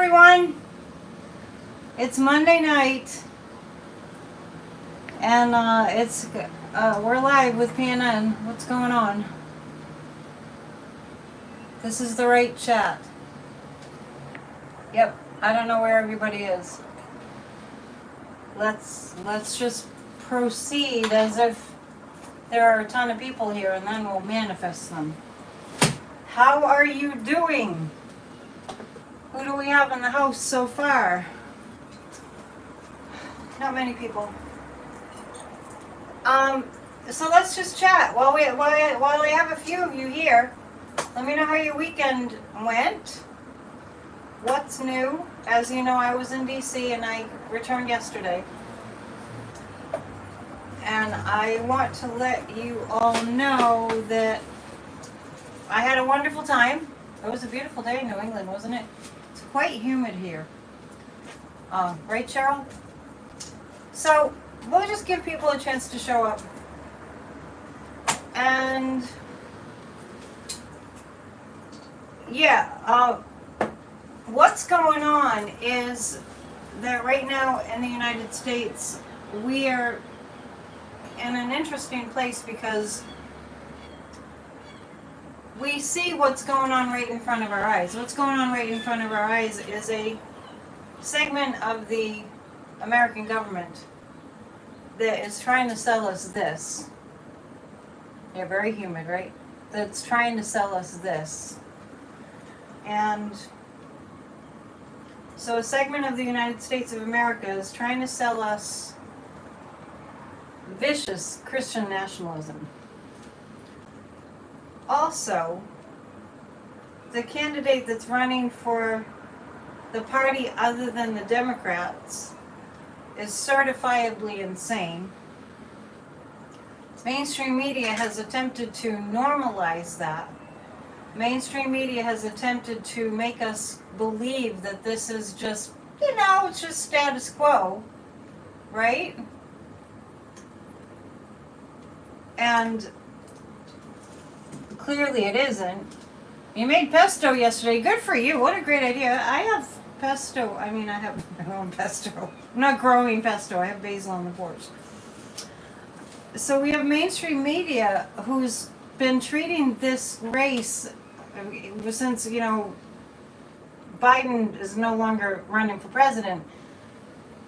everyone. It's Monday night, and we're live with PNN. What's going on? This is the right chat. Yep, I don't know where everybody is. Let's just proceed as if there are a ton of people here, and then we'll manifest them. How are you doing? Who do we have in the house so far? Not many people. So let's just chat while I have a few of you here. Let me know how your weekend went. What's new? As you know, I was in DC and I returned yesterday. And I want to let you all know that I had a wonderful time. It was a beautiful day in New England, wasn't it? It's quite humid here. Right, Cheryl? So, we'll just give people a chance to show up. And, yeah, what's going on is that right now in the United States, we are in an interesting place because we see what's going on right in front of our eyes. What's going on right in front of our eyes is a segment of the American government that is trying to sell us this. Yeah, very humid, right? That's trying to sell us this. And so a segment of the United States of America is trying to sell us vicious Christian nationalism. Also, the candidate that's running for the party other than the Democrats is certifiably insane. Mainstream media has attempted to normalize that. Mainstream media has attempted to make us believe that this is just, it's just status quo, right? And clearly it isn't. You made pesto yesterday. Good for you. What a great idea. I have pesto. I have my own pesto. I'm not growing pesto. I have basil on the porch. So we have mainstream media who's been treating this race since, Biden is no longer running for president.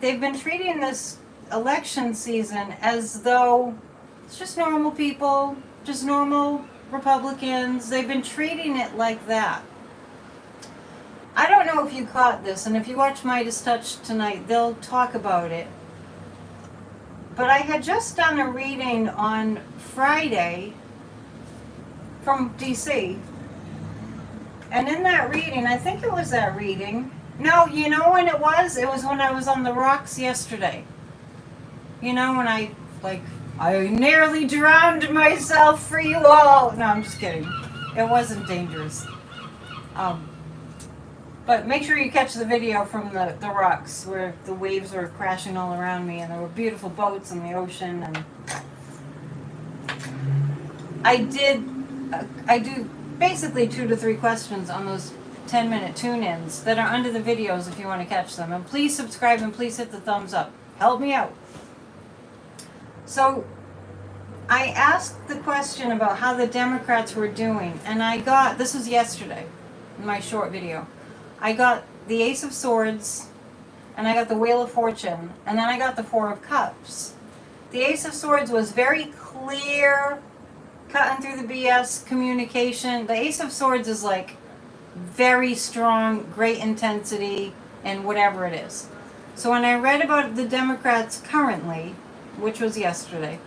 They've been treating this election season as though it's just normal people, just normal Republicans. They've been treating it like that. I don't know if you caught this, and if you watch Midas Touch tonight, they'll talk about it. But I had just done a reading on Friday from DC. And in that reading, I think it was that reading. No, you know when it was? It was when I was on the rocks yesterday. When I nearly drowned myself for you all. No, I'm just kidding. It wasn't dangerous. But make sure you catch the video from the rocks where the waves were crashing all around me and there were beautiful boats in the ocean. And I do basically 2 to 3 questions on those 10-minute tune-ins that are under the videos if you want to catch them. And please subscribe and please hit the thumbs up. Help me out. So I asked the question about how the Democrats were doing, and this was yesterday in my short video. I got the Ace of Swords, and I got the Wheel of Fortune, and then I got the Four of Cups. The Ace of Swords was very clear, cutting through the BS communication. The Ace of Swords is like very strong, great intensity, and whatever it is. So when I read about the Democrats currently, which was yesterday,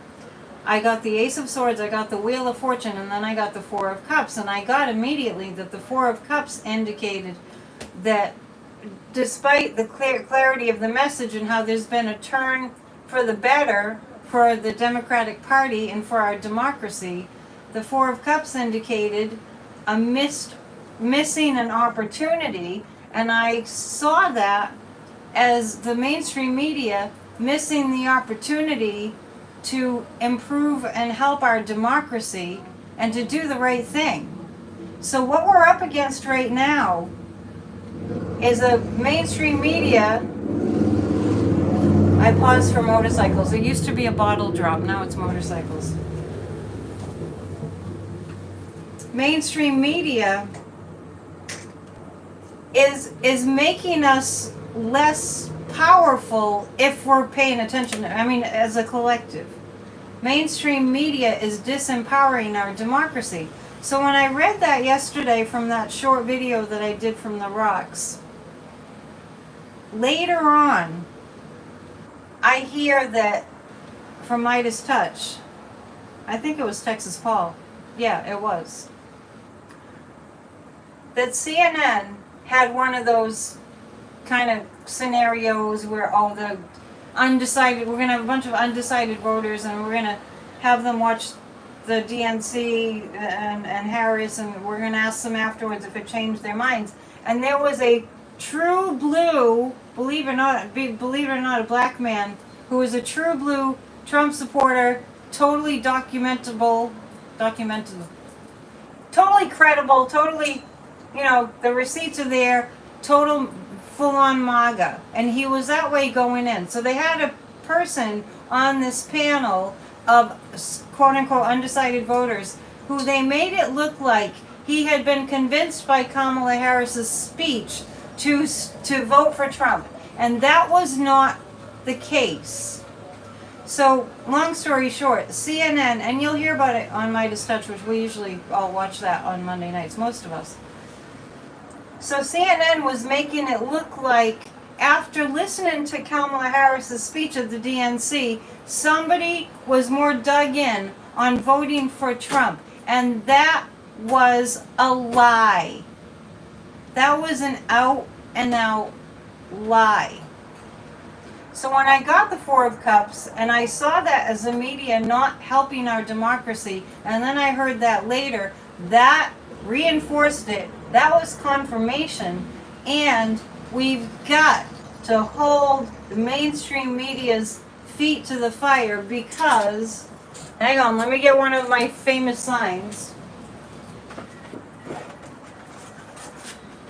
I got the Ace of Swords, I got the Wheel of Fortune, and then I got the Four of Cups. And I got immediately that the Four of Cups indicated that despite the clarity of the message and how there's been a turn for the better for the Democratic Party and for our democracy, the Four of Cups indicated a missing an opportunity. And I saw that as the mainstream media missing the opportunity to improve and help our democracy and to do the right thing. So what we're up against right now is a mainstream media. I paused for motorcycles. It used to be a bottle drop, now it's motorcycles. Mainstream media is making us less powerful if we're paying attention. I mean, as a collective. Mainstream media is disempowering our democracy. So when I read that yesterday from that short video that I did from the rocks, later on, I hear that from Midas Touch, I think it was Texas Paul, yeah, it was, that CNN had one of those kind of scenarios where all the undecided, we're going to have a bunch of undecided voters and we're going to have them watch the DNC and Harris, and we're going to ask them afterwards if it changed their minds. And there was a true blue, believe it or not, a black man who was a true blue Trump supporter, totally documentable, totally credible, totally, you know, the receipts are there, total full-on MAGA. And he was that way going in. So they had a person on this panel of quote-unquote undecided voters who they made it look like he had been convinced by Kamala Harris's speech to vote for Trump. And that was not the case. So, long story short, CNN, and you'll hear about it on Midas Touch, which we usually all watch that on Monday nights, most of us. So CNN was making it look like after listening to Kamala Harris's speech at the DNC, somebody was more dug in on voting for Trump. And that was a lie. That was an out and out lie. So when I got the Four of Cups and I saw that as a media not helping our democracy, and then I heard that later, that reinforced it. That was confirmation. And we've got to hold the mainstream media's feet to the fire because, hang on, let me get one of my famous signs.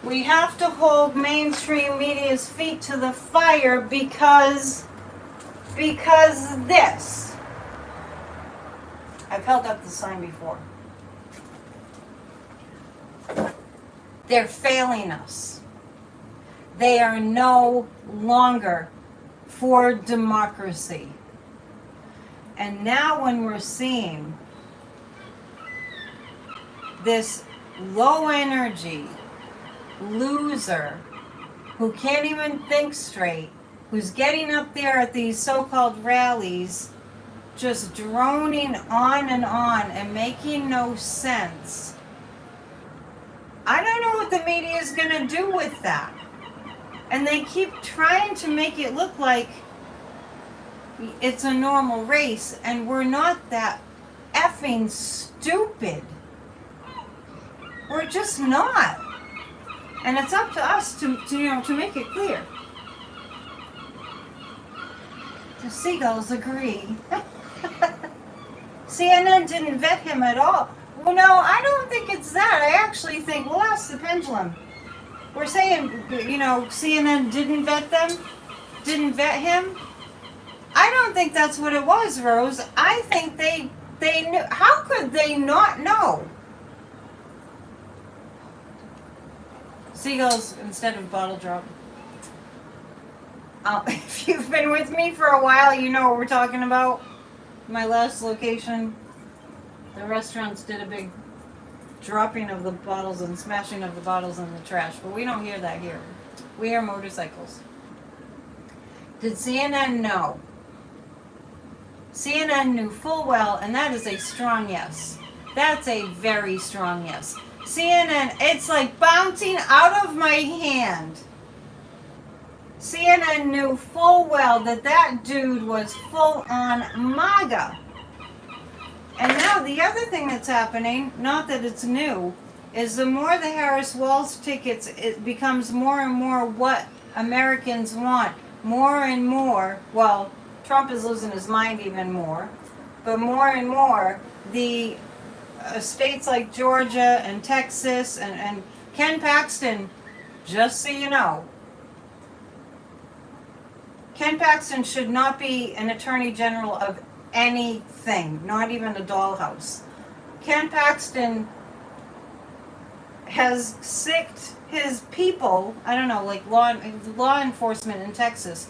We have to hold mainstream media's feet to the fire because this. I've held up the sign before. They're failing us. They are no longer for democracy. And now when we're seeing this low energy loser who can't even think straight, who's getting up there at these so-called rallies, just droning on and making no sense. I don't know what the media is going to do with that. And they keep trying to make it look like it's a normal race, and we're not that effing stupid. We're just not. And it's up to us to make it clear. The seagulls agree. CNN didn't vet him at all. Well, no, I don't think it's that. I actually think, well, that's the pendulum. We're saying, CNN didn't vet him. I don't think that's what it was, Rose. I think they knew. How could they not know? Seagulls instead of bottle drop. If you've been with me for a while, you know what we're talking about. My last location, the restaurants did a big dropping of the bottles and smashing of the bottles in the trash, but we don't hear that here. We hear motorcycles. Did CNN know? CNN knew full well, and that is a strong yes. That's a very strong yes. CNN, it's like bouncing out of my hand. CNN knew full well that dude was full on MAGA. And now the other thing that's happening, not that it's new, is the more the Harris-Walz tickets, it becomes more and more what Americans want. More and more, well, Trump is losing his mind even more, but more and more, the states like Georgia and Texas and Ken Paxton just so you know, Ken Paxton should not be an attorney general of anything, not even a dollhouse. Ken Paxton has sicked his people, I don't know, like law enforcement in Texas,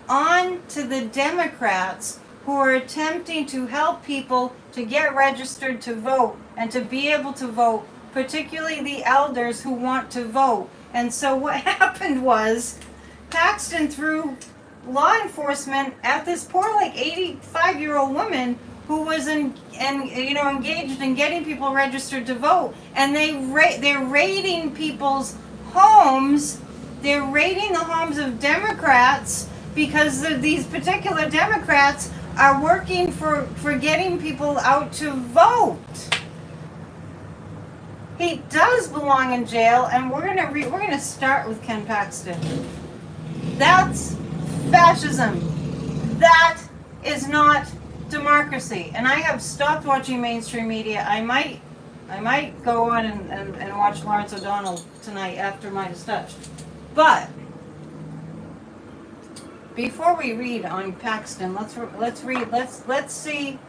on to the Democrats who are attempting to help people to get registered to vote and to be able to vote, particularly the elders who want to vote. And so what happened was Paxton threw law enforcement at this poor, like 85-year-old woman who was engaged in getting people registered to vote, and they're raiding people's homes. They're raiding the homes of Democrats because these particular Democrats are working for getting people out to vote. He does belong in jail, and we're gonna start with Ken Paxton. That's fascism. That is not democracy. And I have stopped watching mainstream media. I might go on and watch Lawrence O'Donnell tonight after mine is touched. But before we read on Paxton, let's see.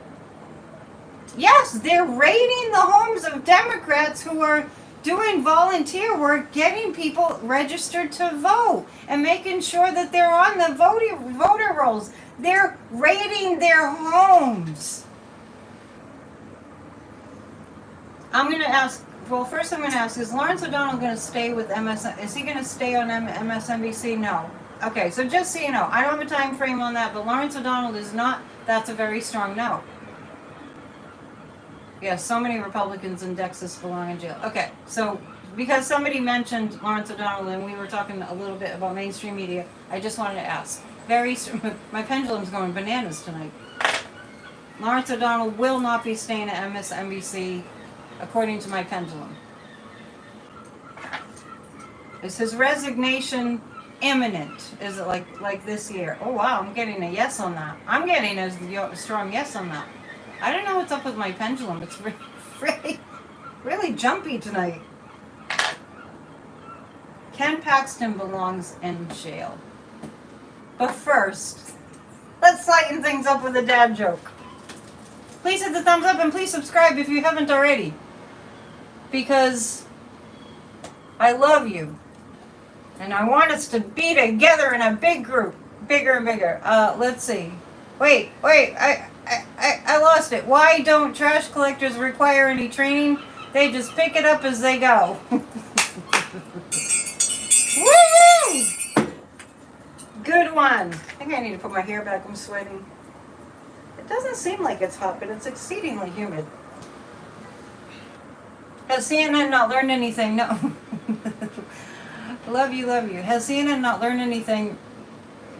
Yes, they're raiding the homes of Democrats who are doing volunteer work, getting people registered to vote and making sure that they're on the voter rolls. They're raiding their homes. I'm going to ask, well, first I'm going to ask, is Lawrence O'Donnell going to stay with MSN? Is he going to stay on MSNBC? No. Okay, so just so you know, I don't have a time frame on that, but Lawrence O'Donnell is not. That's a very strong no. Yeah, so many Republicans in Texas belong in jail. Okay, so because somebody mentioned Lawrence O'Donnell and we were talking a little bit about mainstream media, I just wanted to ask. My pendulum's going bananas tonight. Lawrence O'Donnell will not be staying at MSNBC, according to my pendulum. Is his resignation imminent? Is it like this year? Oh wow, I'm getting a yes on that. I'm getting a strong yes on that. I don't know what's up with my pendulum. It's really jumpy tonight. Ken Paxton belongs in jail. But first, let's lighten things up with a dad joke. Please hit the thumbs up and please subscribe if you haven't already. Because I love you. And I want us to be together in a big group. Bigger and bigger. Let's see. Wait, I lost it. Why don't trash collectors require any training? They just pick it up as they go. Woo! Good one. I think I need to put my hair back. I'm sweating. It doesn't seem like it's hot, but it's exceedingly humid. Has CNN not learned anything? No. Love you. Has CNN not learned anything?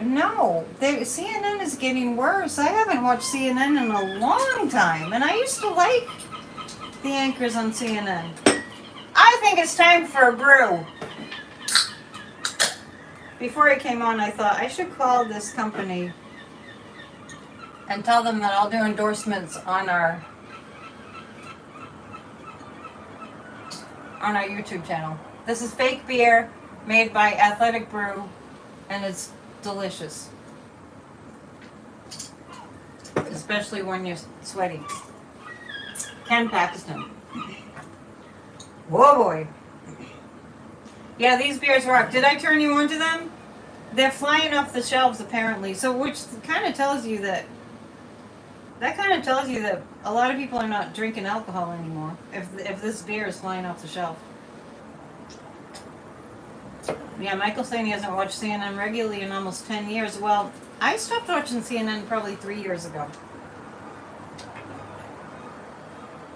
No, CNN is getting worse. I haven't watched CNN in a long time, and I used to like the anchors on CNN. I think it's time for a brew. Before I came on, I thought I should call this company and tell them that I'll do endorsements on our YouTube channel. This is fake beer made by Athletic Brew, and it's delicious, especially when you're sweaty. Ken Paxton. Whoa boy. Yeah, these beers rock. Did I turn you on to them? They're flying off the shelves apparently. So which kind of tells you that a lot of people are not drinking alcohol anymore if this beer is flying off the shelf. Yeah, Michael's saying he hasn't watched CNN regularly in almost 10 years. Well, I stopped watching CNN probably 3 years ago.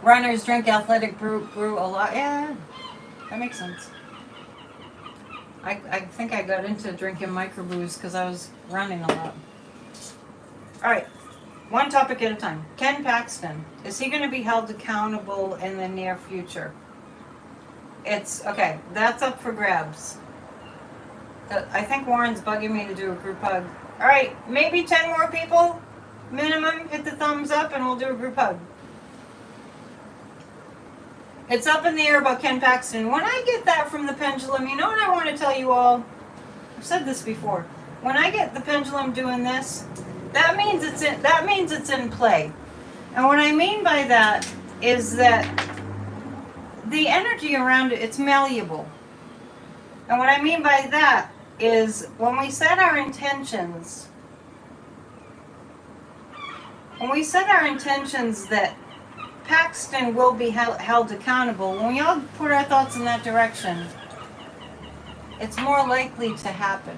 Runners drink Athletic Brew a lot. Yeah, that makes sense. I think I got into drinking microbrews because I was running a lot. All right, one topic at a time. Ken Paxton. Is he going to be held accountable in the near future? It's, okay, that's up for grabs. I think Warren's bugging me to do a group hug. All right, maybe 10 more people, minimum. Hit the thumbs up and we'll do a group hug. It's up in the air about Ken Paxton. When I get that from the pendulum, you know what I want to tell you all? I've said this before. When I get the pendulum doing this, that means it's in play. And what I mean by that is that the energy around it, it's malleable. And what I mean by that is when we set our intentions, that Paxton will be held accountable, when we all put our thoughts in that direction, it's more likely to happen.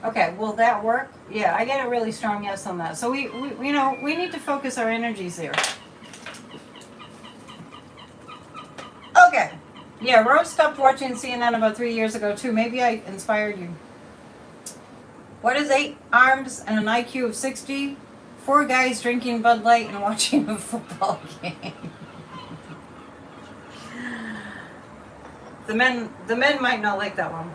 Okay, will that work? Yeah, I get a really strong yes on that. So we need to focus our energies there. Okay. Yeah, Rose stopped watching CNN about 3 years ago too. Maybe I inspired you. What is 8 arms and an IQ of 60? 4 guys drinking Bud Light and watching a football game. The men might not like that one.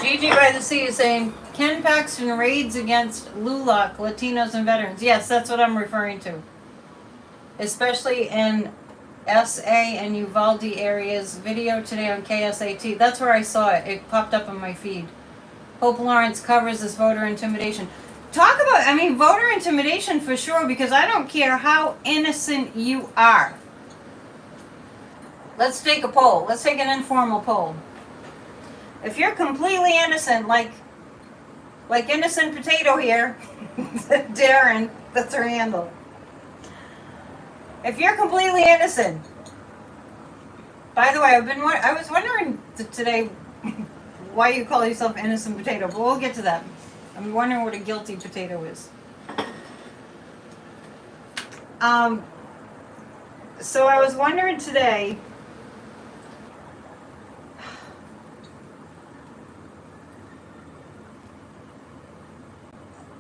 Gigi by the Sea is saying, Ken Paxton raids against LULAC, Latinos and veterans. Yes, that's what I'm referring to. Especially in SA and Uvalde areas. Video today on KSAT. That's where I saw it. It popped up on my feed. Hope Lawrence covers this voter intimidation. Talk about, voter intimidation for sure, because I don't care how innocent you are. Let's take a poll. Let's take an informal poll. If you're completely innocent, like innocent potato here, Darren, that's her handle. If you're completely innocent, by the way, I was wondering today why you call yourself innocent potato, but we'll get to that. I'm wondering what a guilty potato is. So I was wondering today,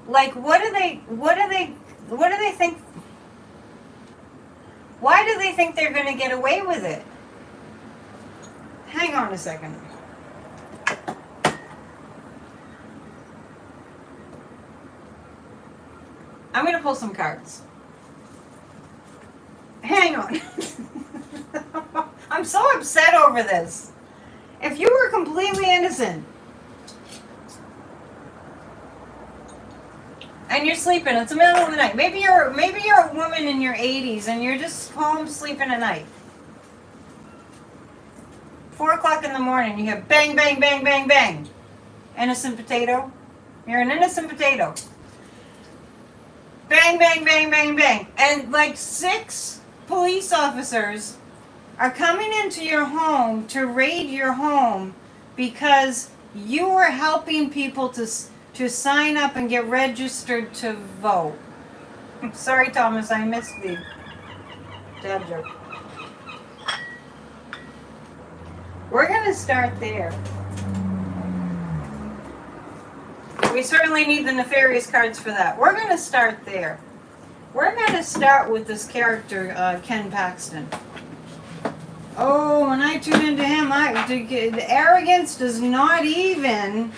like, what do they think? Why do they think they're going to get away with it? Hang on a second. I'm going to pull some cards. Hang on. I'm so upset over this. If you were completely innocent and you're sleeping, it's the middle of the night. Maybe you're a woman in your 80s and you're just home sleeping at night. 4 o'clock in the morning, you hear bang, bang, bang, bang, bang. Innocent potato. You're an innocent potato. Bang, bang, bang, bang, bang. And like 6 police officers are coming into your home to raid your home because you were helping people to sign up and get registered to vote. Sorry, Thomas, I missed the dad joke. We're going to start there. We certainly need the nefarious cards for that. We're going to start there. We're going to start with this character, Ken Paxton. Oh, when I tune into him, the arrogance does not even...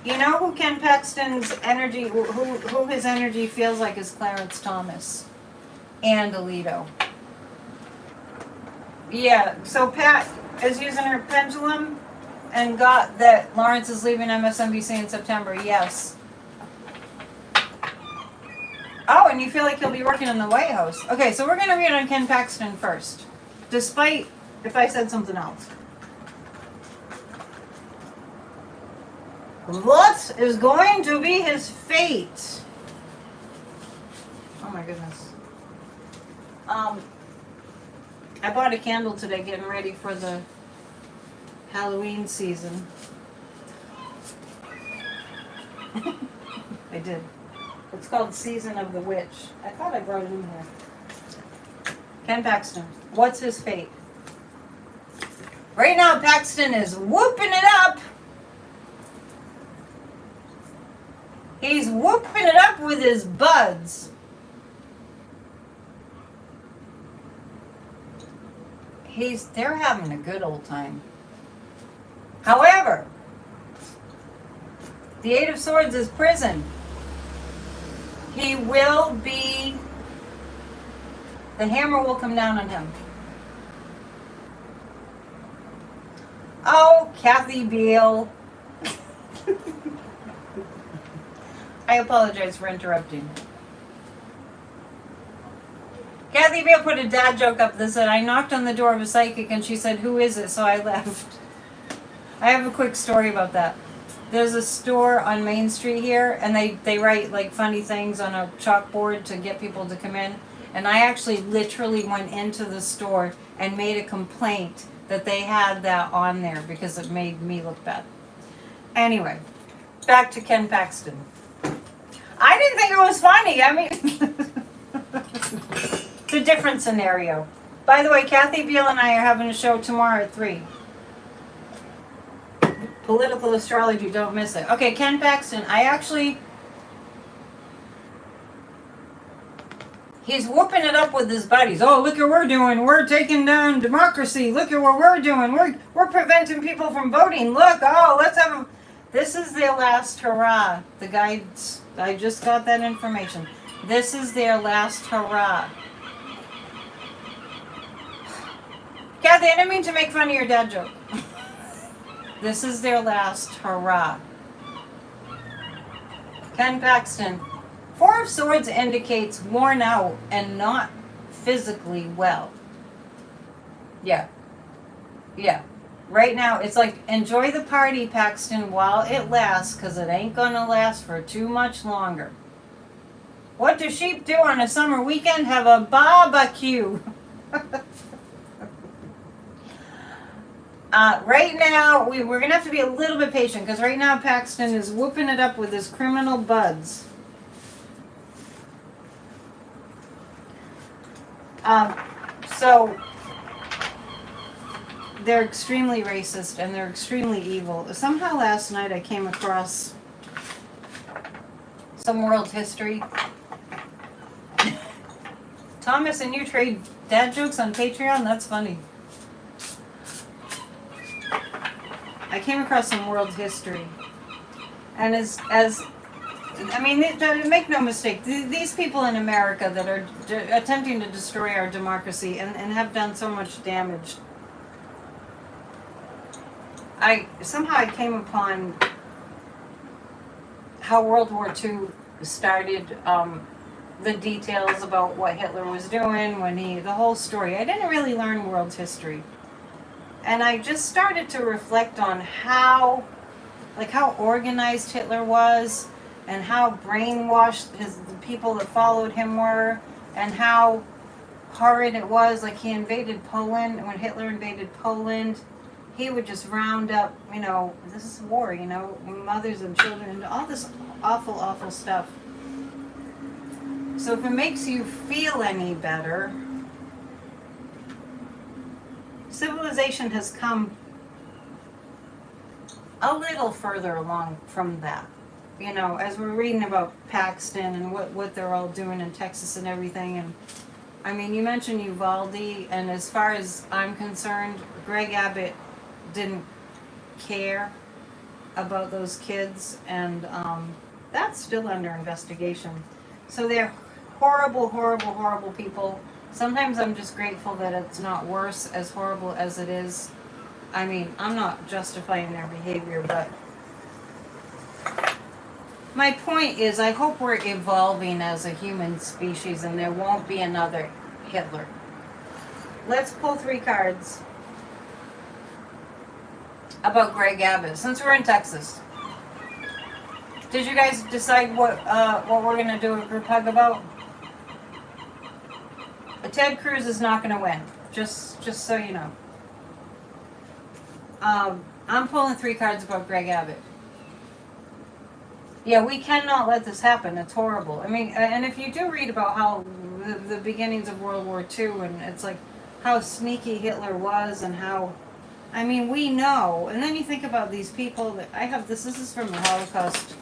You know who Ken Paxton's energy, who his energy feels like is Clarence Thomas and Alito. Yeah, so Pat is using her pendulum and got that Lawrence is leaving MSNBC in September. Yes. Oh, and you feel like he'll be working in the White House. Okay, so we're going to read on Ken Paxton first, despite if I said something else. What is going to be his fate? Oh my goodness. I bought a candle today getting ready for the Halloween season. I did. It's called Season of the Witch. I thought I brought it in here. Ken Paxton. What's his fate? Right now, Paxton is whooping it up. He's whooping it up with his buds. They're having a good old time. However, the 8 of Swords is prison. He will be The hammer will come down on him. Oh, Kathy Beale. I apologize for interrupting. Kathy Beale put a dad joke up that said, I knocked on the door of a psychic and she said, who is it? So I left. I have a quick story about that. There's a store on Main Street here, and they write like funny things on a chalkboard to get people to come in. And I actually literally went into the store and made a complaint that they had that on there because it made me look bad. Anyway, back to Ken Paxton. I didn't think it was funny. I mean, it's a different scenario. By the way, Kathy Beale and I are having a show tomorrow at 3. Political astrology, don't miss it. Okay, Ken Paxton, he's whooping it up with his buddies. Oh, look at what we're doing. We're taking down democracy. Look at what we're doing. We're preventing people from voting. Look, let's have a... This is their last hurrah. The guys, I just got that information. This is their last hurrah. Kathy, I didn't mean to make fun of your dad joke. This is their last hurrah. Ken Paxton. 4 of Swords indicates worn out and not physically well. Yeah. Right now, it's like, enjoy the party, Paxton, while it lasts, because it ain't going to last for too much longer. What do sheep do on a summer weekend? Have a barbecue. Right now, we're going to have to be a little bit patient, because right now Paxton is whooping it up with his criminal buds. So, they're extremely racist, and they're extremely evil. Somehow last night I came across some world history. Thomas, and you trade dad jokes on Patreon? That's funny. I came across some world history, and I mean, make no mistake, these people in America that are attempting to destroy our democracy and have done so much damage. Somehow I came upon how World War II started, the details about what Hitler was doing the whole story. I didn't really learn world history. And I just started to reflect on how organized Hitler was, and how brainwashed the people that followed him were, and how horrid it was. Like, he invaded Poland, and when Hitler invaded Poland, he would just round up, this is war, mothers and children, and all this awful, awful stuff. So if it makes you feel any better, civilization has come a little further along from that. As we're reading about Paxton and what they're all doing in Texas and everything. And I mean, you mentioned Uvalde, and as far as I'm concerned, Greg Abbott didn't care about those kids, and that's still under investigation. So they're horrible, horrible, horrible people. Sometimes I'm just grateful that it's not worse, as horrible as it is. I mean, I'm not justifying their behavior, but my point is, I hope we're evolving as a human species and there won't be another Hitler. Let's pull 3 cards about Greg Abbott, since we're in Texas. Did you guys decide what we're going to do a group hug about? Ted Cruz is not going to win, just so you know. I'm pulling 3 cards about Greg Abbott. Yeah, we cannot let this happen. It's horrible. I mean, and if you do read about how the beginnings of World War II, and it's like how sneaky Hitler was, and how, I mean, we know. And then you think about these people that I have. This is from the Holocaust.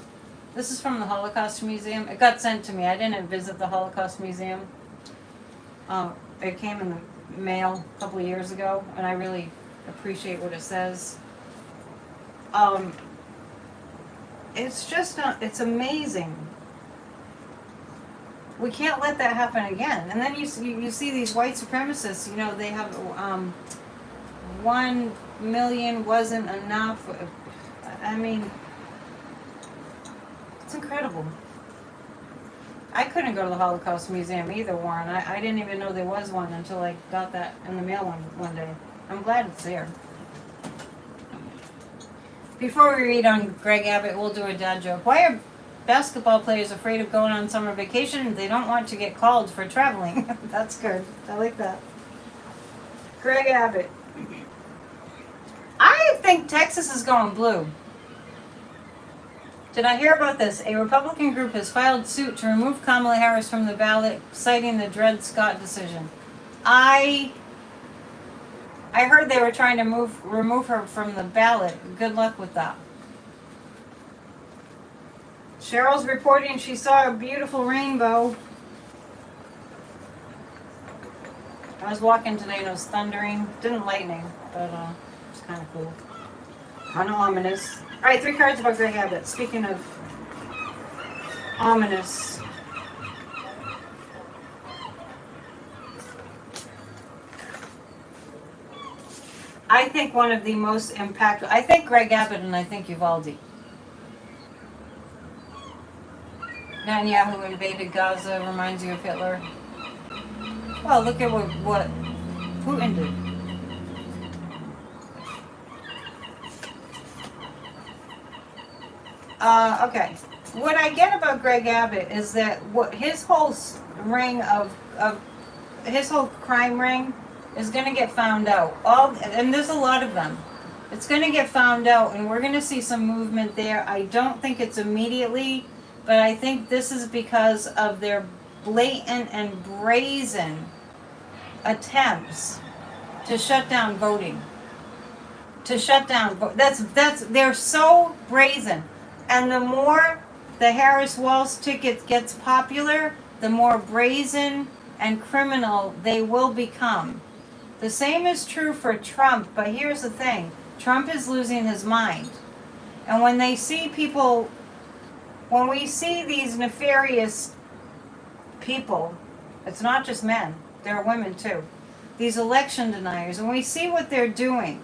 This is from the Holocaust Museum. It got sent to me. I didn't visit the Holocaust Museum. It came in the mail a couple of years ago, and I really appreciate what it says. It's just, it's amazing We can't let that happen again. And then you see these white supremacists, you know, they have 1 million wasn't enough. I mean, it's incredible. I couldn't go to the Holocaust Museum either, Warren. I didn't even know there was one until I got that in the mail one day. I'm glad it's there. Before we read on Greg Abbott, we'll do a dad joke. Why are basketball players afraid of going on summer vacation? They don't want to get called for traveling. That's good. I like that. Greg Abbott. I think Texas is going blue. Did I hear about this? A Republican group has filed suit to remove Kamala Harris from the ballot, citing the Dred Scott decision. I heard they were trying to remove her from the ballot. Good luck with that. Cheryl's reporting she saw a beautiful rainbow. I was walking today and it was thundering. Didn't lightning, but it's kind of cool. Kind of ominous. All right, 3 cards about Greg Abbott. Speaking of ominous. I think one of the most impactful, I think Greg Abbott and I think Uvalde. Netanyahu invaded Gaza reminds you of Hitler. Well, look at what Putin did. Okay. What I get about Greg Abbott is that what his whole ring of his whole crime ring is going to get found out. And there's a lot of them. It's going to get found out, and we're going to see some movement there. I don't think it's immediately, but I think this is because of their blatant and brazen attempts to shut down voting. To shut down they're so brazen. And the more the Harris-Walz ticket gets popular, the more brazen and criminal they will become. The same is true for Trump, but here's the thing. Trump is losing his mind. And when they see people, when we see these nefarious people, it's not just men, there are women too, these election deniers, and we see what they're doing.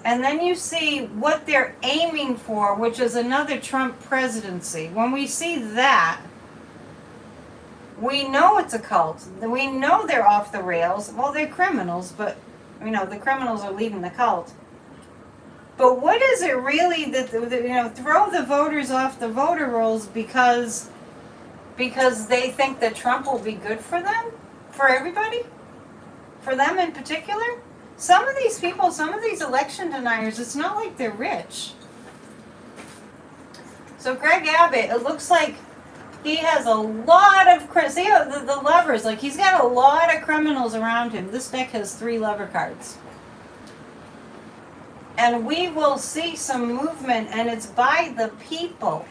And then you see what they're aiming for, which is another Trump presidency. When we see that, we know it's a cult. We know they're off the rails. Well, they're criminals, but, you know, the criminals are leading the cult. But what is it really that, you know, throw the voters off the voter rolls because they think that Trump will be good for them? For everybody? For them in particular? Some of these people, some of these election deniers, it's not like they're rich. So Greg Abbott, it looks like he has a lot of, see the levers, like he's got a lot of criminals around him. This deck has 3 lever cards. And we will see some movement, and it's by the people.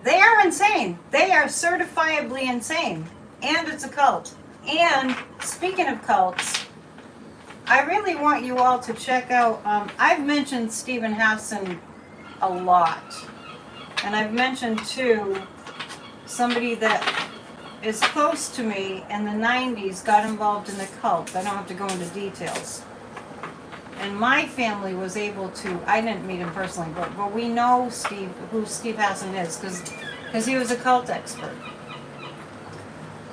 They are insane. They are certifiably insane. And it's a cult. And speaking of cults, I really want you all to check out, I've mentioned Stephen Hassan a lot. And I've mentioned, too, somebody that is close to me in the 90s got involved in the cult. I don't have to go into details. And my family was able to, I didn't meet him personally, but we know who Steve Hassan is, because he was a cult expert.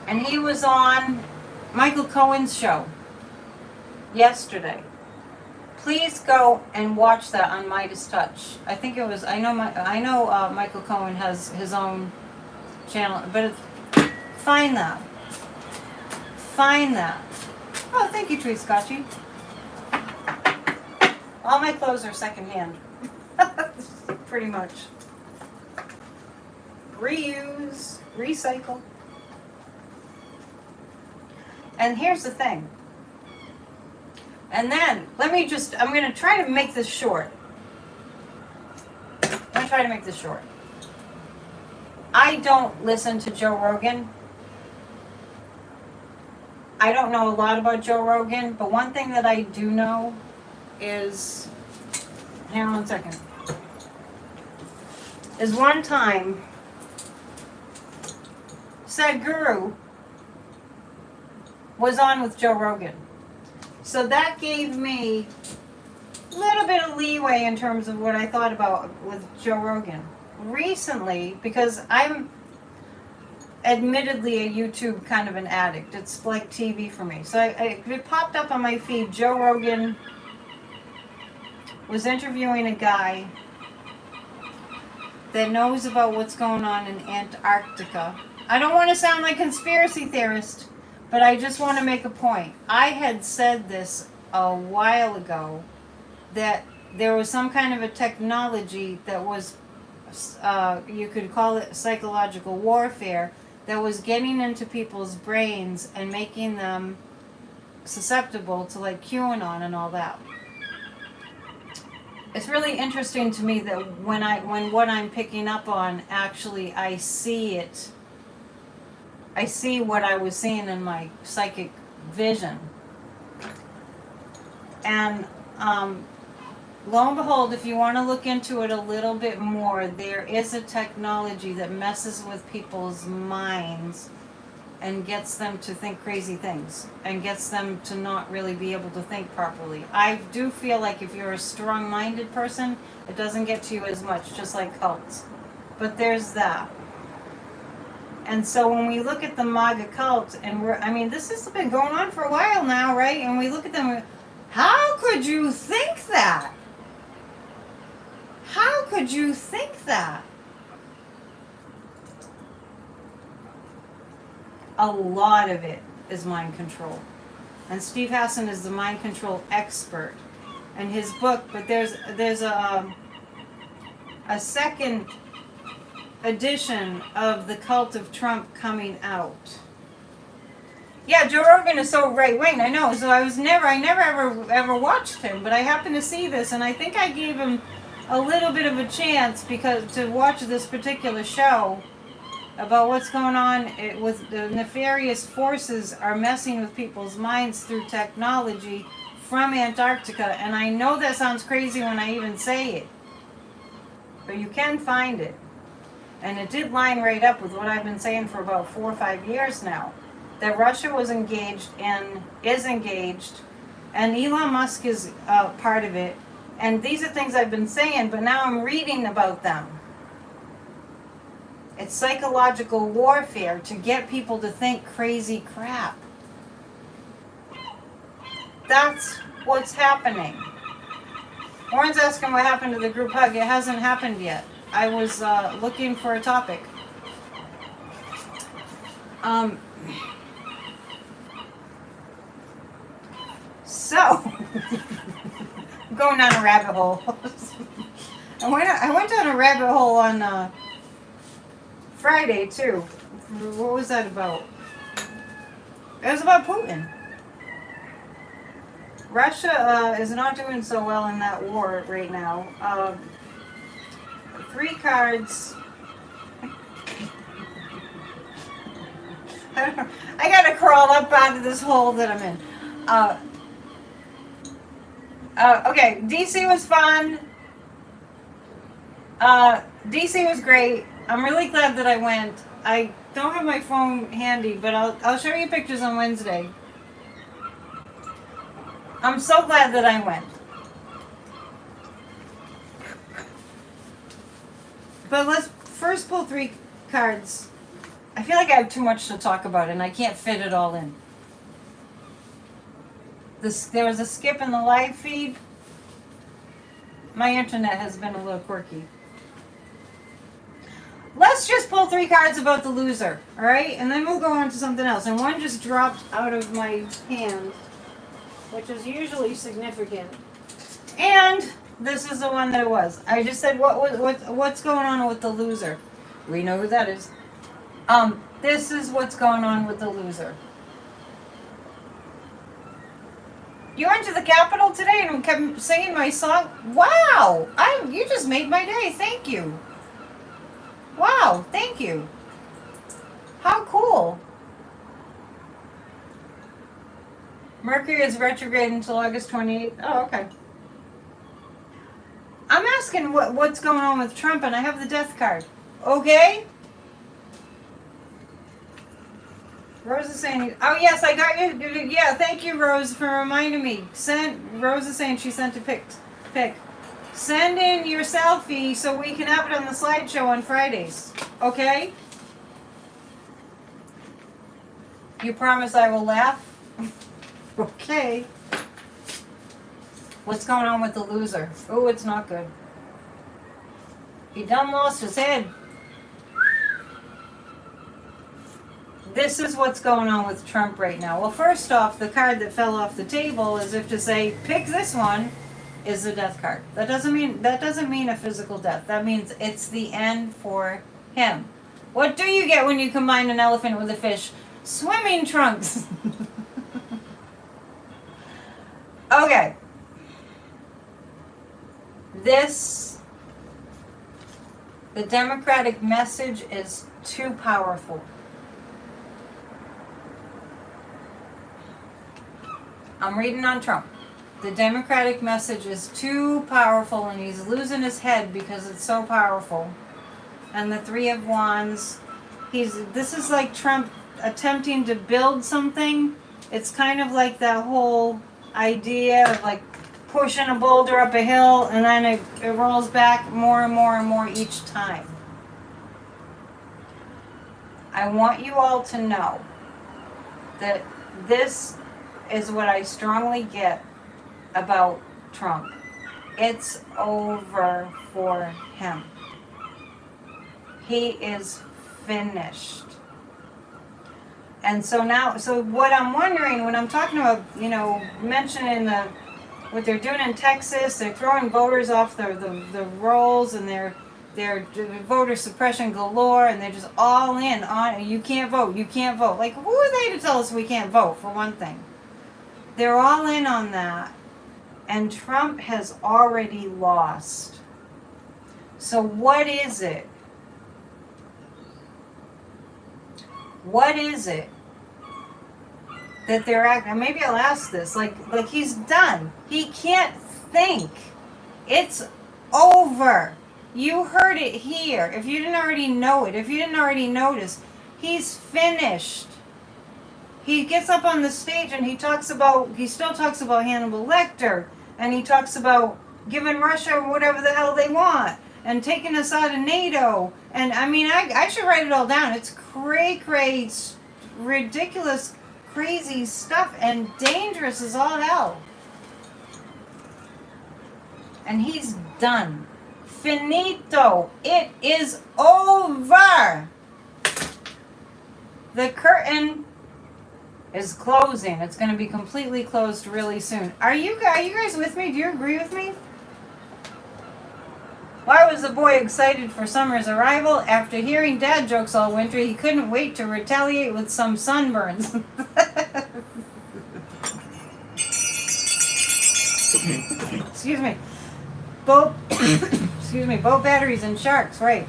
And he was on Michael Cohen's show yesterday. Please go and watch that on Midas Touch. I think it was, I know Michael Cohen has his own channel, but find that. Find that. Oh, thank you, Tree Scotchy. All my clothes are secondhand. Pretty much. Reuse, recycle. And here's the thing. And then, I'm going to try to make this short. I don't listen to Joe Rogan. I don't know a lot about Joe Rogan, but one thing that I do know is, hang on one second, is one time said guru was on with Joe Rogan. So that gave me a little bit of leeway in terms of what I thought about with Joe Rogan. Recently, because I'm admittedly a YouTube kind of an addict. It's like TV for me. So it popped up on my feed. Joe Rogan was interviewing a guy that knows about what's going on in Antarctica. I don't want to sound like a conspiracy theorist, but I just want to make a point. I had said this a while ago, that there was some kind of a technology that was, you could call it psychological warfare, that was getting into people's brains and making them susceptible to like QAnon and all that. It's really interesting to me that when what I'm picking up on, actually I see it. I see what I was seeing in my psychic vision. And lo and behold, if you want to look into it a little bit more, there is a technology that messes with people's minds and gets them to think crazy things and gets them to not really be able to think properly. I do feel like if you're a strong-minded person, it doesn't get to you as much, just like cults. But there's that. And so when we look at the MAGA cult, and this has been going on for a while now, right? And we look at them, how could you think that? How could you think that? A lot of it is mind control. And Steve Hassan is the mind control expert. And his book, but there's a second edition of The Cult of Trump coming out. Yeah, Joe Rogan is so right wing, I know. So I never ever watched him, but I happened to see this, and I think I gave him a little bit of a chance because to watch this particular show about what's going on with the nefarious forces are messing with people's minds through technology from Antarctica. And I know that sounds crazy when I even say it, but you can find it. And it did line right up with what I've been saying for about 4 or 5 years now, that Russia was engaged and is engaged, and Elon Musk is part of it. And these are things I've been saying, but now I'm reading about them. It's psychological warfare to get people to think crazy crap. That's what's happening. Warren's asking what happened to the group hug. It hasn't happened yet. I was looking for a topic. So, I'm going down a rabbit hole. I went down a rabbit hole on Friday too. What was that about? It was about Putin. Russia is not doing so well in that war right now. 3 cards. I gotta crawl up out of this hole that I'm in. Okay, DC was fun. DC was great. I'm really glad that I went. I don't have my phone handy, but I'll show you pictures on Wednesday. I'm so glad that I went. But let's first pull 3 cards. I feel like I have too much to talk about and I can't fit it all in. There was a skip in the live feed. My internet has been a little quirky. Let's just pull 3 cards about the loser, alright? And then we'll go on to something else. And one just dropped out of my hand, which is usually significant. And this is the one that it was. I just said, what's going on with the loser? We know who that is. This is what's going on with the loser. You went to the Capitol today and kept singing my song? Wow! You just made my day. Thank you. Wow, thank you. How cool. Mercury is retrograde until August 28th. Oh, okay. I'm asking what's going on with Trump, and I have the death card. Okay? Rose is saying, oh yes, I got you. Yeah, thank you, Rose, for reminding me. Rose is saying she sent a pic. Send in your selfie so we can have it on the slideshow on Fridays. Okay? You promise I will laugh? Okay. What's going on with the loser? Oh, it's not good. He done lost his head. This is what's going on with Trump right now. Well, first off, the card that fell off the table, as if to say, pick this one, is the death card. That doesn't mean a physical death. That means it's the end for him. What do you get when you combine an elephant with a fish? Swimming trunks. Okay. The Democratic message is too powerful. I'm reading on Trump. The Democratic message is too powerful and he's losing his head because it's so powerful. And the Three of Wands, this is like Trump attempting to build something. It's kind of like that whole idea of like pushing a boulder up a hill and then it rolls back more and more and more each time. I want you all to know that this is what I strongly get about Trump. It's over for him. He is finished. And so what I'm wondering when I'm talking about, mentioning what they're doing in Texas, they're throwing voters off the rolls and they're voter suppression galore and they're just all in on, you can't vote. Like, who are they to tell us we can't vote, for one thing? They're all in on that. And Trump has already lost. So what is it? What is it that they're acting? Maybe I'll ask this. Like he's done. He can't think. It's over. You heard it here. If you didn't already know it, if you didn't already notice, he's finished. He gets up on the stage and he still talks about Hannibal Lecter, and he talks about giving Russia whatever the hell they want, and taking us out of NATO. And I mean, I should write it all down. It's cray-cray, ridiculous, crazy stuff, and dangerous as all hell. And he's done. Finito. It is over. The curtain is closing. It's going to be completely closed really soon. Are you guys with me? Do you agree with me? Why was the boy excited for summer's arrival? After hearing dad jokes all winter, he couldn't wait to retaliate with some sunburns. Excuse me. Boat batteries and sharks, right.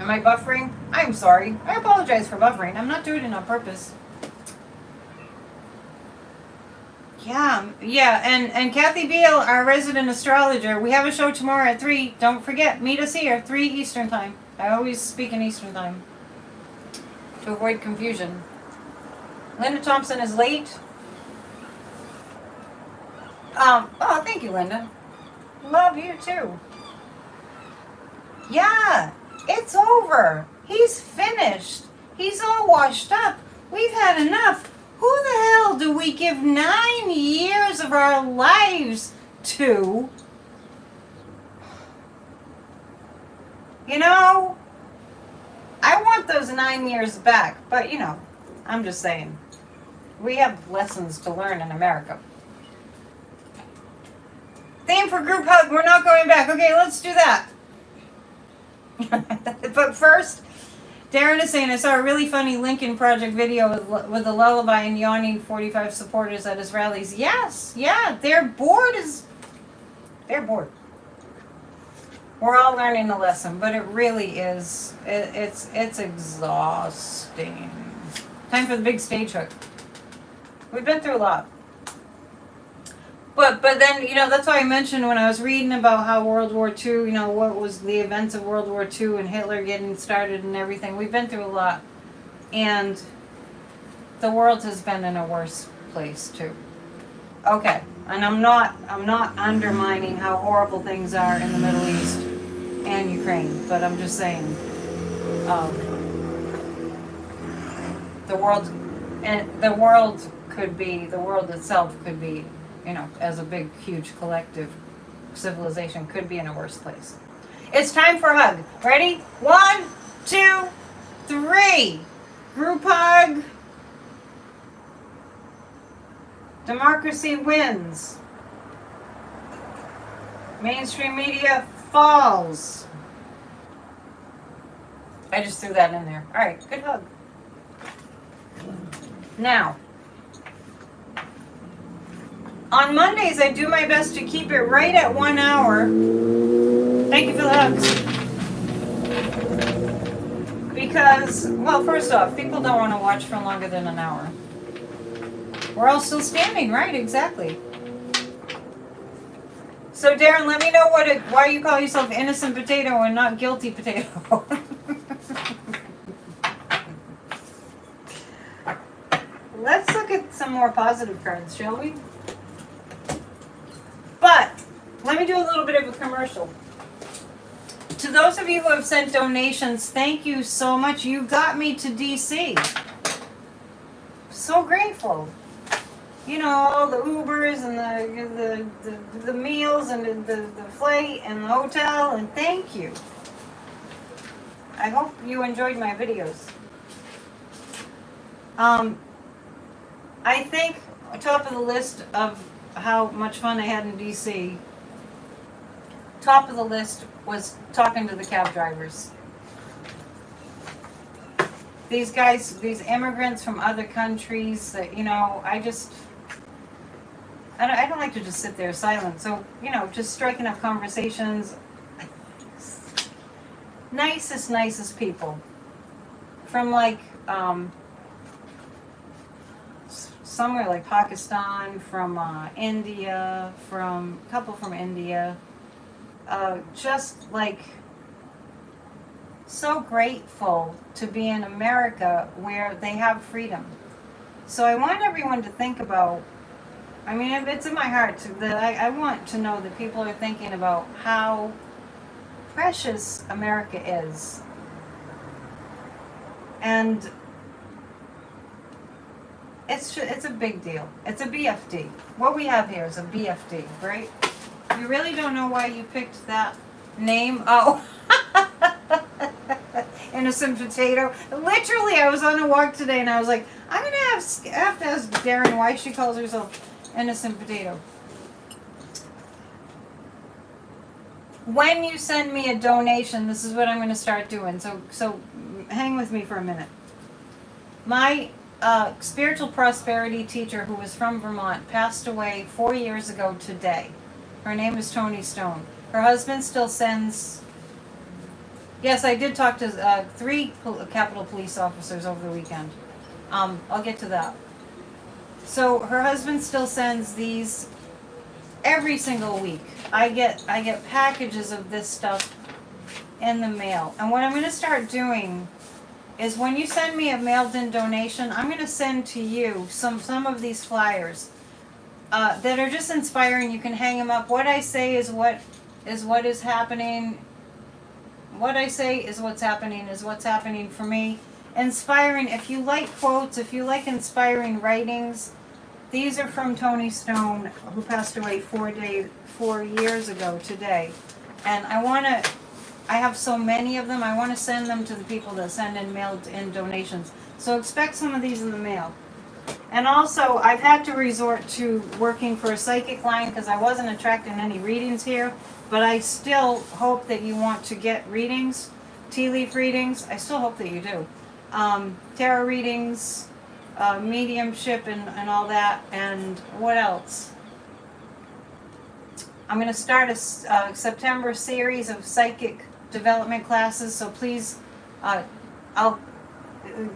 Am I buffering? I'm sorry. I apologize for buffering. I'm not doing it on purpose. Yeah, and Kathy Beal, our resident astrologer, we have a show tomorrow at 3. Don't forget, meet us here, 3 Eastern Time. I always speak in Eastern Time to avoid confusion. Linda Thompson is late. Oh, thank you, Linda. Love you too. Yeah, it's over. He's finished. He's all washed up. We've had enough. Who the hell do we give 9 years of our lives to? I want those 9 years back, but I'm just saying. We have lessons to learn in America. Theme for group hug, we're not going back. Okay, let's do that. But first, Darren is saying, I saw a really funny Lincoln Project video with a lullaby and yawning 45 supporters at his rallies. Yes, yeah, they're bored. They're bored. We're all learning a lesson, but it really is. It's exhausting. Time for the big stage hook. We've been through a lot. But then, that's why I mentioned when I was reading about how World War II, what was the events of World War II and Hitler getting started and everything. We've been through a lot. And the world has been in a worse place too. Okay. And I'm not undermining how horrible things are in the Middle East and Ukraine, but I'm just saying the world itself could be, as a big, huge collective civilization, could be in a worse place. It's time for a hug. Ready? 1, 2, 3. Group hug. Democracy wins. Mainstream media falls. I just threw that in there. All right, good hug. Now, on Mondays, I do my best to keep it right at 1 hour. Thank you for the hugs. Because, well, first off, people don't want to watch for longer than an hour. We're all still standing, right? Exactly. So, Darren, let me know why you call yourself innocent potato and not guilty potato. Let's look at some more positive cards, shall we? But let me do a little bit of a commercial. To those of you who have sent donations, thank you so much. You got me to DC. So grateful. All the Ubers and the meals and the flight and the hotel, and thank you. I hope you enjoyed my videos. I think top of the list of how much fun I had in DC, top of the list was talking to the cab drivers. These guys, these immigrants from other countries that, I don't like to just sit there silent. So, just striking up conversations. Nicest people. From somewhere like Pakistan, from India, from a couple from India. Just so grateful to be in America where they have freedom. So I want everyone to think about, it's in my heart that I want to know that people are thinking about how precious America is. And it's a big deal. It's a BFD. What we have here is a BFD, right? You really don't know why you picked that name? Oh. Innocent potato. Literally, I was on a walk today and I was like, I'm going to have to ask Darren why she calls herself Innocent Potato. When you send me a donation, this is what I'm going to start doing. So hang with me for a minute. My spiritual prosperity teacher, who was from Vermont, passed away 4 years ago today. Her name is Toni Stone. Her husband still sends... Yes, I did talk to 3 Capitol Police officers over the weekend. I'll get to that. So her husband still sends these every single week. I get packages of this stuff in the mail. And what I'm going to start doing is when you send me a mailed-in donation, I'm going to send to you some of these flyers that are just inspiring. You can hang them up. What I say is what is happening. What I say is what's happening for me. Inspiring. If you like quotes, if you like inspiring writings, these are from Toni Stone, who passed away 4 years ago today. And I have so many of them. I want to send them to the people that send in mailed-in donations. So expect some of these in the mail. And also, I've had to resort to working for a psychic line because I wasn't attracting any readings here. But I still hope that you want to get readings, tea leaf readings. I still hope that you do. Tarot readings, mediumship and all that. And what else? I'm going to start a September series of psychic development classes. So please, I'll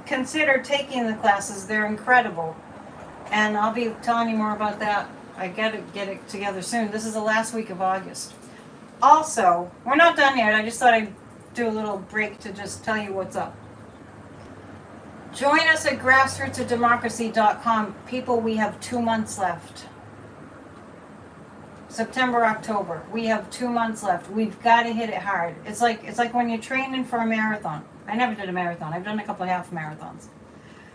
consider taking the classes. They're incredible. And I'll be telling you more about that I gotta get it together soon. This is the last week of August. Also, we're not done yet. I just thought I'd do a little break to just tell you what's up. Join us at grassrootsofdemocracy.com. People, we have 2 months left. September, October. We have 2 months left. We've got to hit it hard. It's like when you're training for a marathon. I never did a marathon. I've done a couple of half marathons.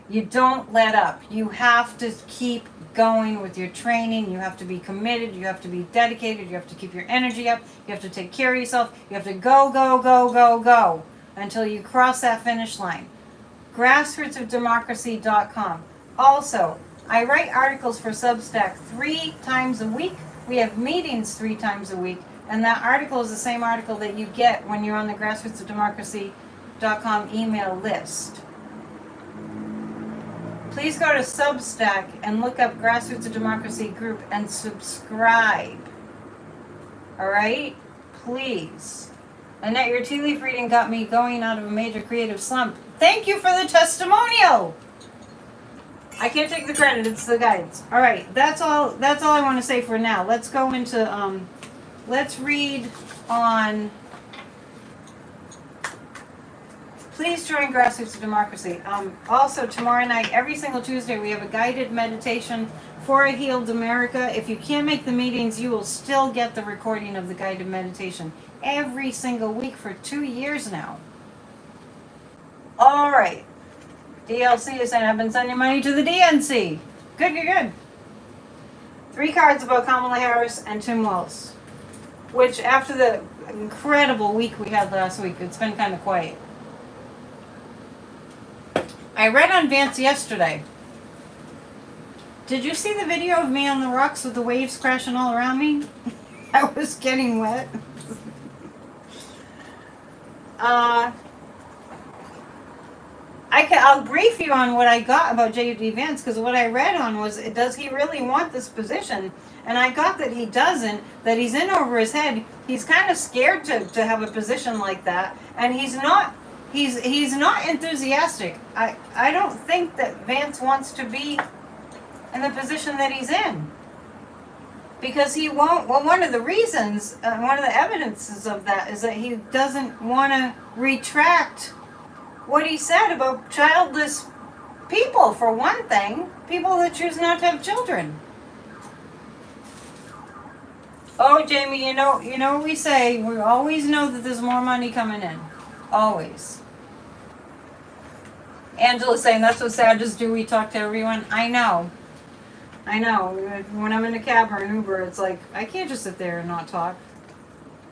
You don't let up. You have to keep going with your training. You have to be committed. You have to be dedicated. You have to keep your energy up. You have to take care of yourself. You have to go, go, go, go, go until you cross that finish line. Grassrootsofdemocracy.com. Also, I write articles for Substack 3 times a week. We have meetings 3 times a week. And that article is the same article that you get when you're on the grassrootsofdemocracy.com email list. Please go to Substack and look up Grassroots of Democracy group and subscribe. All right? Please. Annette, your tea leaf reading got me going out of a major creative slump. Thank you for the testimonial. I can't take the credit. It's the guides. All right. That's all I want to say for now. Let's go into, let's read on... Please join Grassroots of Democracy. Also, tomorrow night, every single Tuesday, we have a guided meditation for a healed America. If you can't make the meetings, you will still get the recording of the guided meditation every single week for 2 years now. All right. DLC is saying, I've been sending money to the DNC. Good, good, good. 3 cards about Kamala Harris and Tim Walz, which after the incredible week we had last week, it's been kind of quiet. I read on Vance yesterday. Did you see the video of me on the rocks with the waves crashing all around me? I was getting wet. I'll brief you on what I got about J.D. Vance, because what I read on was, does he really want this position? And I got that he doesn't, that he's in over his head. He's kind of scared to have a position like that, and he's not enthusiastic. I don't think that Vance wants to be in the position that he's in. Because he won't, well, one of the reasons, one of the evidences of that is that he doesn't want to retract what he said about childless people, for one thing. People that choose not to have children. Oh, Jamie, you know what we say, we always know that there's more money coming in. Always. Angela's saying, that's what Sages do, we talk to everyone. I know. When I'm in a cab or an Uber, it's like, I can't just sit there and not talk.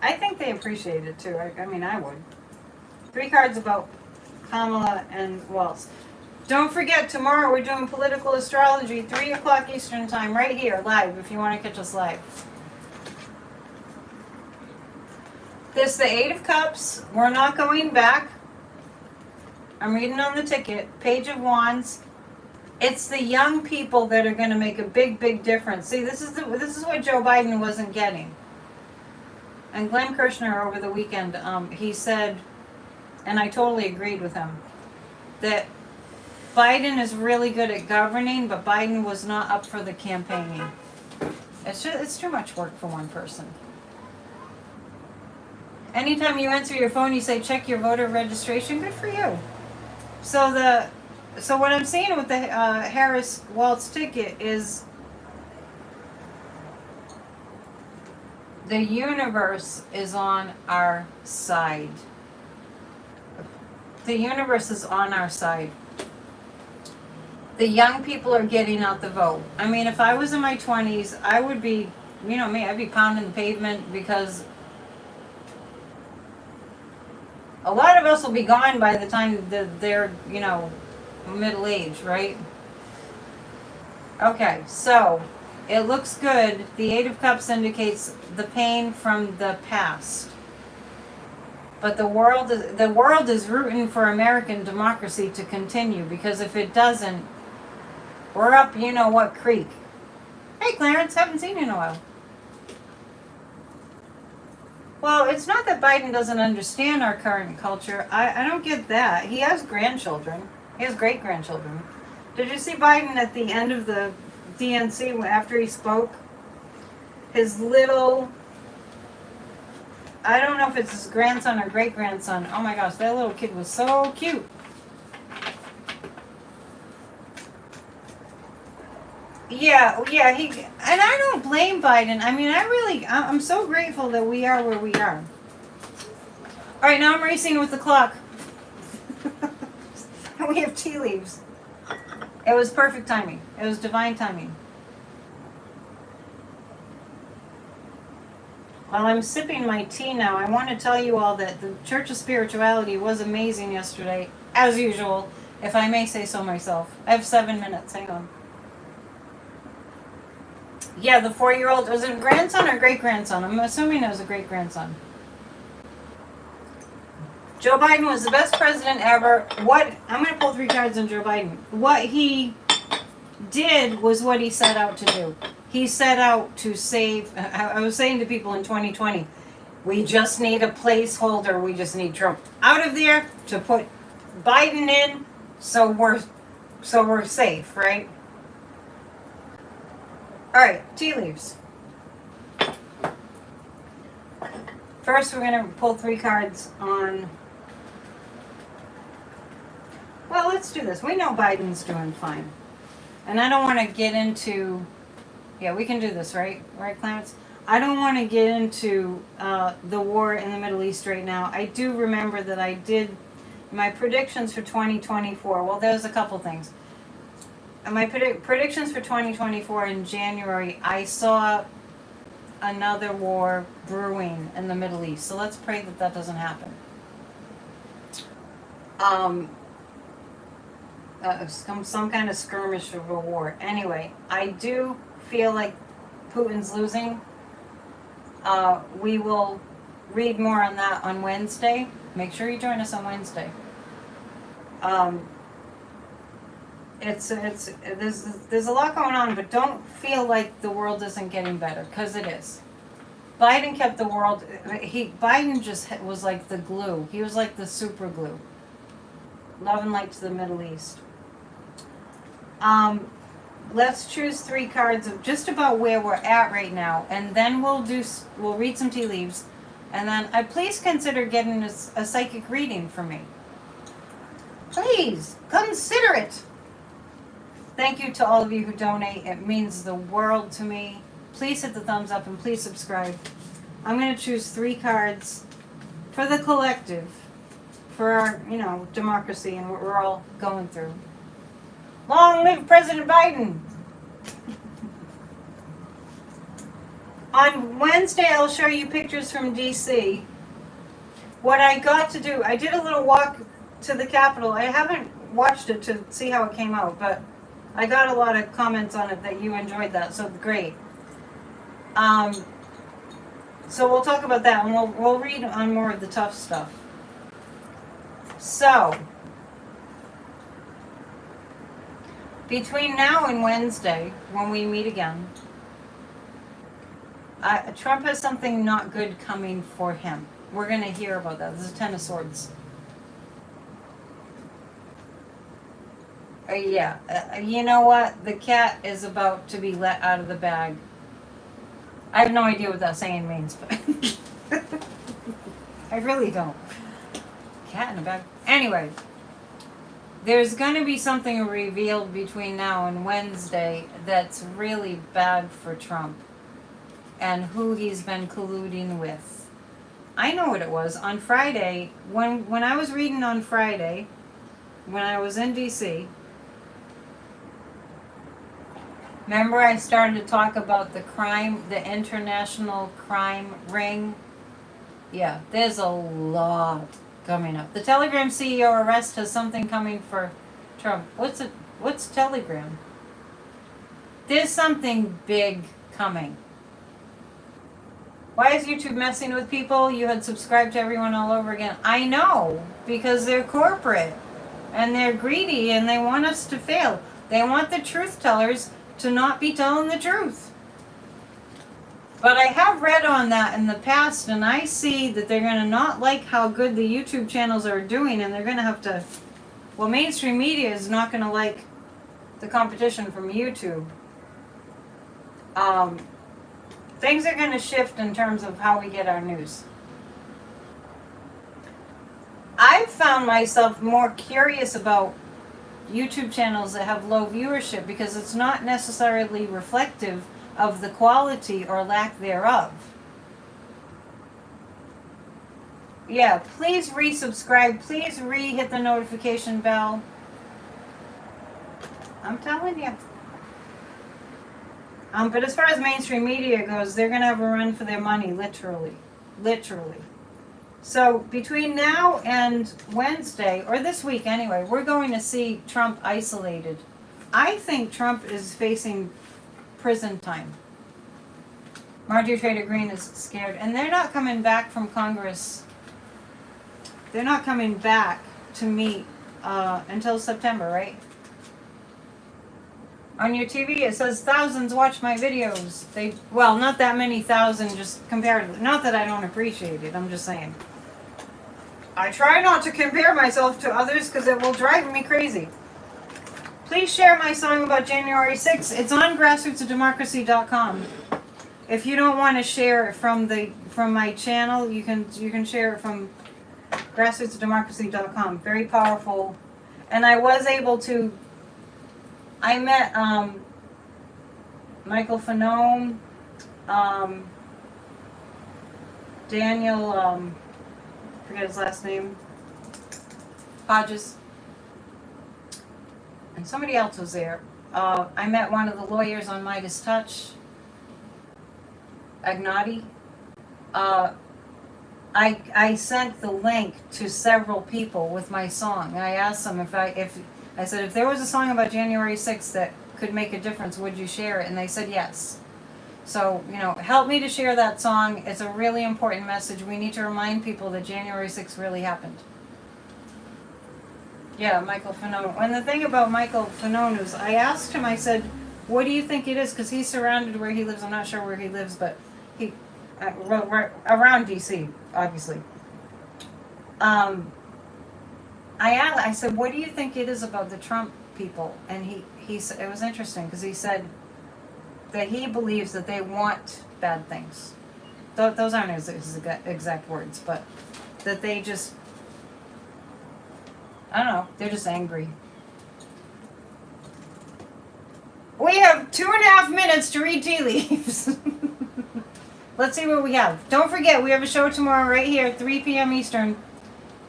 I think they appreciate it too. I mean, I would. 3 cards about Kamala and Walz. Don't forget, tomorrow we're doing political astrology, 3 o'clock Eastern time, right here, live, if you want to catch us live. This is the 8 of Cups. We're not going back. I'm reading on the ticket. Page of Wands. It's the young people that are going to make a big, big difference. See, this is what Joe Biden wasn't getting. And Glenn Kirshner over the weekend, he said, and I totally agreed with him, that Biden is really good at governing, but Biden was not up for the campaigning. It's too much work for one person. Anytime you answer your phone, you say, check your voter registration. Good for you. So what I'm seeing with the Harris-Walz ticket is the universe is on our side. The universe is on our side. The young people are getting out the vote. I mean, if I was in my 20s, I would be, you know me, I'd be pounding the pavement, because a lot of us will be gone by the time that they're, middle age, right? Okay, so it looks good. The 8 of Cups indicates the pain from the past. But the world is rooting for American democracy to continue, because if it doesn't, we're up you-know-what creek. Hey, Clarence, haven't seen you in a while. Well, it's not that Biden doesn't understand our current culture. I don't get that. He has grandchildren. He has great-grandchildren. Did you see Biden at the end of the DNC after he spoke? his little, I don't know if it's his grandson or great-grandson. Oh my gosh, that little kid was so cute. Yeah, and I don't blame Biden. I mean, I'm so grateful that we are where we are. All right, now I'm racing with the clock. And we have tea leaves. It was perfect timing. It was divine timing. While I'm sipping my tea now, I want to tell you all that the Church of Spirituality was amazing yesterday, as usual, if I may say so myself. I have 7 minutes. Hang on. Yeah, the 4-year-old, was it a grandson or great-grandson? I'm assuming it was a great-grandson. Joe Biden was the best president ever. I'm going to pull 3 cards on Joe Biden. What he did was what he set out to do. He set out to save, I was saying to people in 2020, we just need a placeholder. We just need Trump out of there to put Biden in so we're safe, right? All right, tea leaves. First, we're going to pull 3 cards on... Well, let's do this. We know Biden's doing fine. And I don't want to get into... Yeah, we can do this, right? Right, Clarence? I don't want to get into the war in the Middle East right now. I do remember that I did my predictions for 2024. Well, there's a couple things. My predictions for 2024 in January, I saw another war brewing in the Middle East. So let's pray that that doesn't happen. Some kind of skirmish of a war. Anyway, I do feel like Putin's losing. We will read more on that on Wednesday. Make sure you join us on Wednesday. There's a lot going on, but don't feel like the world isn't getting better, because it is. Biden kept the world. Biden just was like the glue. He was like the super glue. Love and light to the Middle East. Let's choose 3 cards of just about where we're at right now, and then we'll read some tea leaves, and then please consider getting a psychic reading for me. Please consider it. Thank you to all of you who donate. It means the world to me. Please hit the thumbs up and please subscribe. I'm going to choose 3 cards for the collective, for our, democracy and what we're all going through. Long live President Biden! On Wednesday, I'll show you pictures from D.C. What I got to do, I did a little walk to the Capitol. I haven't watched it to see how it came out, but I got a lot of comments on it that you enjoyed that, so great. So we'll talk about that, and we'll read on more of the tough stuff. So, between now and Wednesday, when we meet again, Trump has something not good coming for him. We're going to hear about that. This is 10 of Swords. You know what? The cat is about to be let out of the bag. I have no idea what that saying means, but I really don't. Cat in the bag. Anyway, there's going to be something revealed between now and Wednesday that's really bad for Trump and who he's been colluding with. I know what it was. On Friday, when I was reading on Friday, when I was in D.C., remember I started to talk about the international crime ring? Yeah, there's a lot coming up. The Telegram CEO arrest has something coming for Trump. What's Telegram? There's something big coming. Why is YouTube messing with people? You had subscribed to everyone all over again. I know, because they're corporate and they're greedy and they want us to fail. They want the truth tellers to not be telling the truth. But I have read on that in the past, and I see that they're going to not like how good the YouTube channels are doing, and they're going to have to... Well, mainstream media is not going to like the competition from YouTube. Things are going to shift in terms of how we get our news. I've found myself more curious about YouTube channels that have low viewership because it's not necessarily reflective of the quality or lack thereof. Yeah, please resubscribe. Please hit the notification bell. I'm telling you. But as far as mainstream media goes, they're going to have a run for their money, literally. Literally. So between now and Wednesday, or this week anyway, we're going to see Trump isolated. I think Trump is facing prison time. Marjorie Taylor Greene is scared. And they're not coming back from Congress. They're not coming back to meet until September, right? On your TV, it says thousands watch my videos. Well, not that many thousand, just comparatively. Not that I don't appreciate it, I'm just saying. I try not to compare myself to others because it will drive me crazy. Please share my song about January 6th. It's on grassrootsofdemocracy.com. If you don't want to share it from my channel, you can share it from grassrootsofdemocracy.com. Very powerful. And I was able to. I met Michael Fanone, Daniel, forget his last name, Hodges, and somebody else was there. I met one of the lawyers on Midas Touch, Agnati. I sent the link to several people with my song, and I asked them I said, if there was a song about January 6th that could make a difference, would you share it? And they said yes. So, help me to share that song. It's a really important message. We need to remind people that January 6th really happened. Yeah, Michael Fanone. And the thing about Michael Fanone is, I asked him, I said, what do you think it is? Because he's surrounded where he lives. I'm not sure where he lives, but he around D.C., obviously. I said, what do you think it is about the Trump people? And he said, it was interesting because he said that he believes that they want bad things. Those aren't his exact words, but that they just, I don't know, they're just angry. We have 2.5 minutes to read tea leaves. Let's see what we have. Don't forget, we have a show tomorrow right here at 3 p.m. Eastern.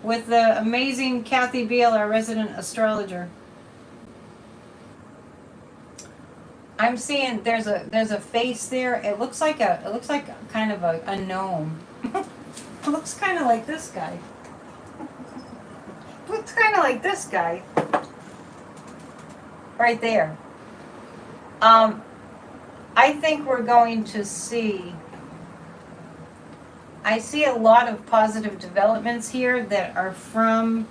With the amazing Kathy Beal, our resident astrologer. I'm seeing there's a face there. It looks like kind of a gnome. It looks kind of like this guy. Looks kind of like this guy. Right there. I think we're going to see. I see a lot of positive developments here that are from,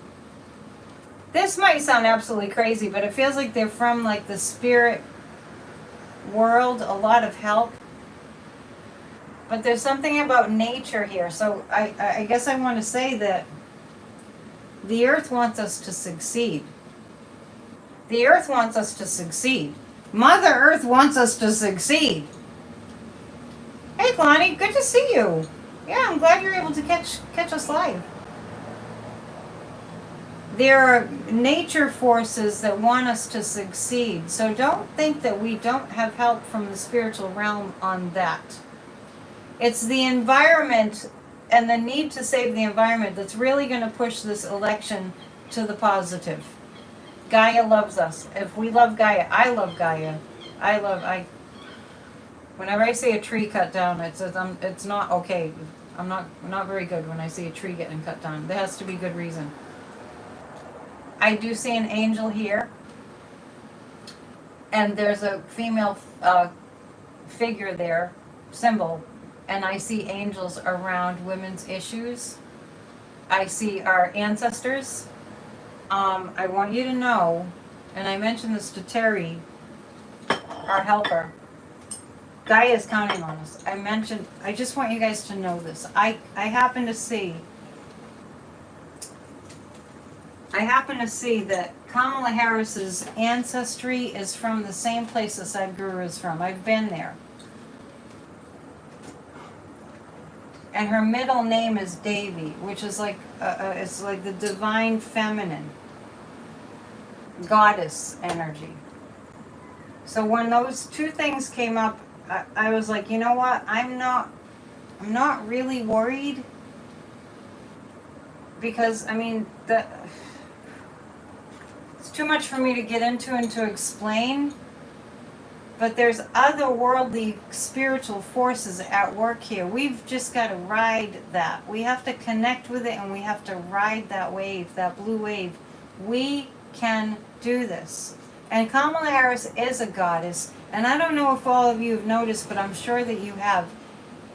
this might sound absolutely crazy, but it feels like they're from like the spirit world, a lot of help. But there's something about nature here. So I guess I want to say that the earth wants us to succeed. The earth wants us to succeed. Mother Earth wants us to succeed. Hey, Connie, good to see you. Yeah, I'm glad you're able to catch us live. There are nature forces that want us to succeed. So don't think that we don't have help from the spiritual realm on that. It's the environment and the need to save the environment that's really going to push this election to the positive. Gaia loves us. If we love Gaia, I love Gaia. Whenever I see a tree cut down, it's not okay. I'm not very good when I see a tree getting cut down. There has to be good reason. I do see an angel here, and there's a female figure there, symbol, and I see angels around women's issues. I see our ancestors. I want you to know, and I mentioned this to Terry, our helper. Gaia is counting on us. I just want you guys to know this. I happen to see that Kamala Harris's ancestry is from the same place that Sadhguru is from. I've been there. and her middle name is Davy, which is like it's like the divine feminine goddess energy. So when those two things came up, I was like, you know what? I'm not really worried, because I mean it's too much for me to get into and to explain. But there's otherworldly spiritual forces at work here. We've just got to ride that. We have to connect with it, and we have to ride that wave, that blue wave. We can do this. And Kamala Harris is a goddess. And I don't know if all of you have noticed, but I'm sure that you have.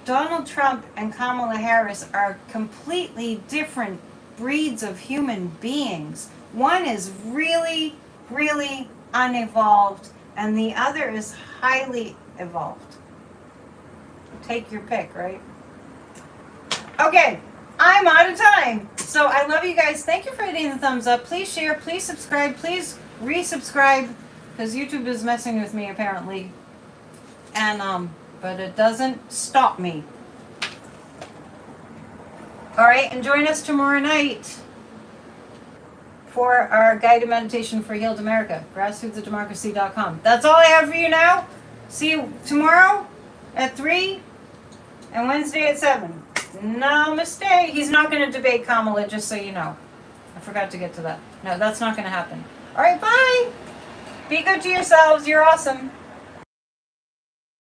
Donald Trump and Kamala Harris are completely different breeds of human beings. One is really, really unevolved, and the other is highly evolved. Take your pick, right? Okay, I'm out of time. So I love you guys. Thank you for hitting the thumbs up. Please share, please subscribe, please resubscribe, because YouTube is messing with me apparently. And but it doesn't stop me. All right, and join us tomorrow night for our guided meditation for Healed America, grassrootsofdemocracy.com. That's all I have for you now. See you tomorrow at 3 and Wednesday at 7. Namaste. He's not going to debate Kamala, just so you know. I forgot to get to that. No, that's not going to happen. All right, bye. Be good to yourselves. You're awesome.